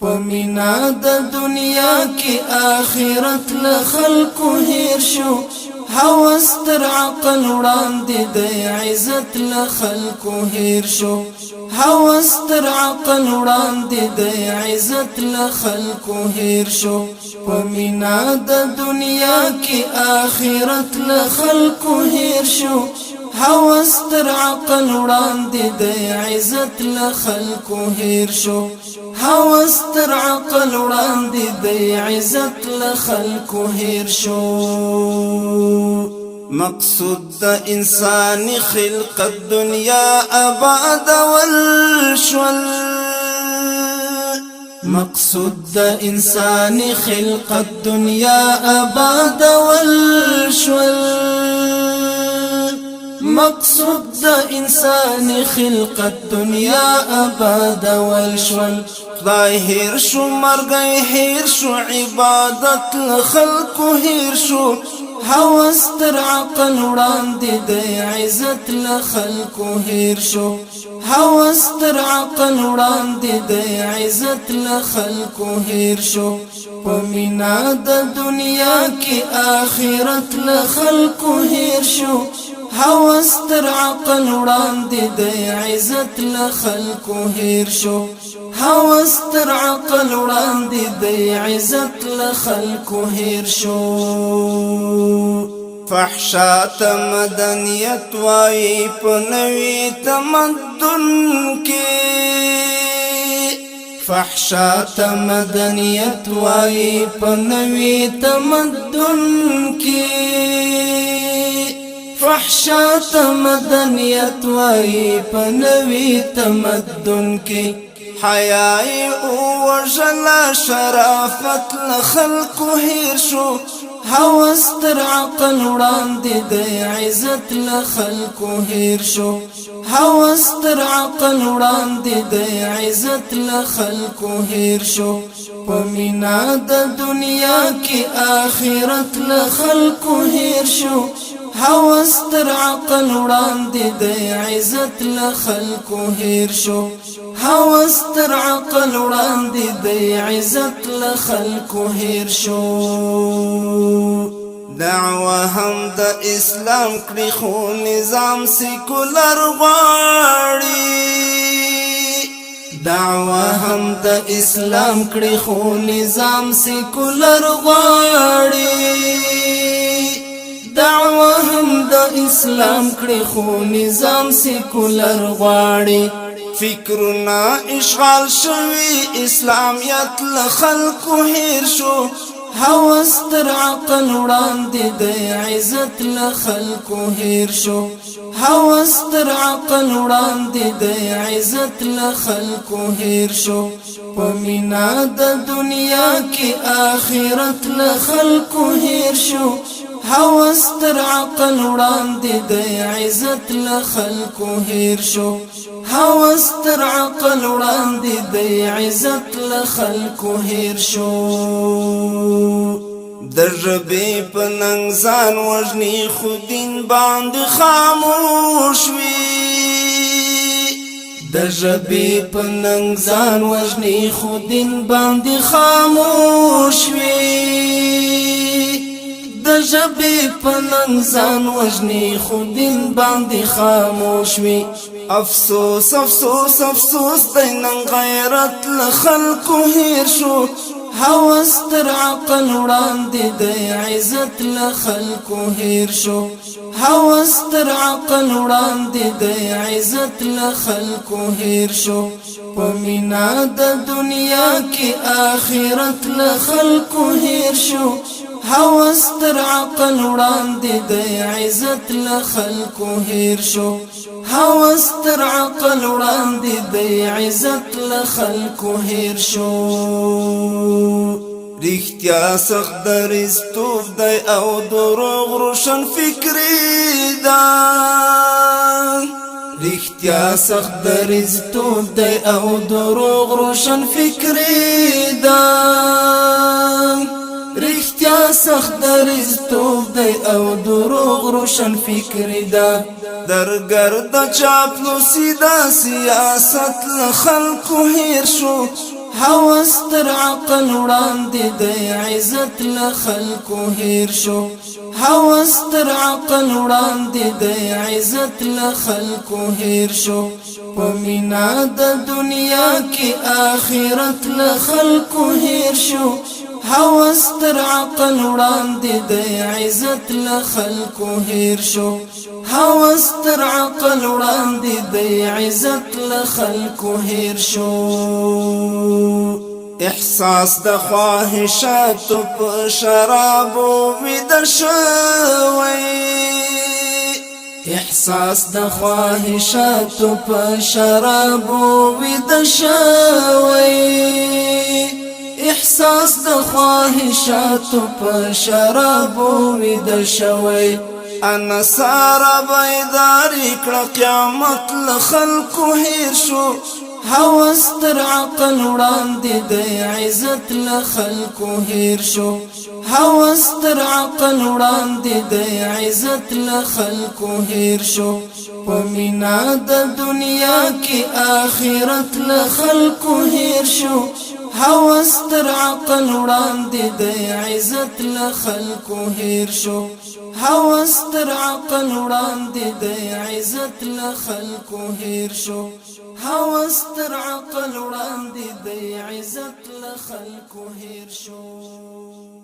پمینا د دنیا کی آخرت لخلقو هیر شو هوس تر عقل وړاندې د عزت لخلقو هیر شو هوس تر عقل وړاندې د عزت لخلقو هیر شو پمینا د دنیا کی آخرت لخلقو هیر شو هوس تر عقل وړاندې د عزت لخلقو هیر شو هوس تر عقل وړاندې د عزت لخلقو هیر شو مقصود د انسان خلقت دنیا آباد والشول مقصود د انسان خلقت دنیا آباد والشول مقصود د انسان خلقت دنیا آباد والشول خدای هیر شو مرګي هیر شو عبادت لخلقو هیر شو هوس تر عقل وړاندې د عزت لخلقو هیر شو هوس تر عقل وړاندې د عزت لخلقو هیر شو پمینا د دنیا کی آخرت لخلقو هیر شو هوس تر عقل وړاندې د عزت لخلقو هیر شو هوس تر عقل وړاندې د عزت لخلقو هیر شو فحشات مدنیت وای په نوې تمدن کې فحشات مدنیت وای په نوې تمدن کې فحشات مدنیت وای په نوې تمدن کې حیاء او وجلا شرافت لخلقو هیر شو هوس تر عقل وړاندې د عزت لخلقو هیر شو هوس تر عقل وړاندې د عزت لخلقو هیر شو پمینا د دنیا کی آخرت لخلقو هیر شو هوس تر عقل وړاندې د عزت لخلقو هیر شو هوس تر عقل وړاندې د عزت لخلقو هیر شو دعوه هم د اسلام کړي خو نظام سیکولر غواړي دعوه هم د اسلام کړي خو نظام سیکولر غواړي دعوه هم د اسلام کړي خو نظام سیکولر غواړي فکرنا اشغال شوی اسلامیت لخلقو هیر شو هوس تر عقل وړاندې د عزت لخلقو هیر شو هوس تر عقل وړاندې د عزت لخلقو هیر شو پمینا د دنیا کی آخرت لخلقو هیر شو هوس تر عقل وړاندې د عزت لخلقو هیر شو هوس تر عقل وړاندې د عزت لخلقو هیر شو د ژبې په ننګ ځان وژني خو دین باندې خاموش وي د ژبې په ننګ ځان وژني خو دین باندې خاموش وي د ژبې په ننګ ځان وژني خو دین باندې خاموش وي افسوس افسوس افسوس د نن غیرت لخلقو هیر شو هوس تر عقل وړاندې د عزت لخلقو هیر شو هوس تر عقل وړاندې د عزت لخلقو هیر شو پمینا د دنیا کی آخرت لخلقو هیر شو هوس تر عقل وړاندې د عزت لخلقو هیر شو هوس تر عقل وړاندې د عزت لخلقو هیر شو رښتیا سخت دریځتوب دی او دروغ روشن فکري ده رښتیا سخت دریځتوب دی او دروغ روشن فکري ده رښتیا سخت دریځتوب دی او دروغ روشن فکري ده درګرد چاپلوسي د سیاست لخلقو هیر شو هوس تر عقل وړاندې د عزت له خلکو هیر شو هوس تر عقل وړاندې د عزت له خلکو هیر شو په مینا د دنیا کې آخرت له خلکو هیر شو هوس تر عقل وړاندې د عزت له خلکو هیر شو هوس تر عقل وړاندې د عزت له خلکو هیر شو احساس د خواهشاتو په شرابو ویده شوی احساس د خواهشاتو په شرابو ویده شوی احساس د خواهشاتو په شرابو ویده شوی انا سارا بیداری کړه قیامت له خلکو هیر شو هوس تر عقل وړاندې د عزت له خلکو هیر شو هوس تر عقل وړاندې د عزت له خلکو هیر شو په مینا د دنیا کې آخرت له خلکو هیر شو هوس تر عقل وړاندې د عزت له خلکو هیر شو هوس تر عقل وړاندې د عزت له خلکو هیر شو هوس تر عقل وړاندې د عزت له خلکو هیر شو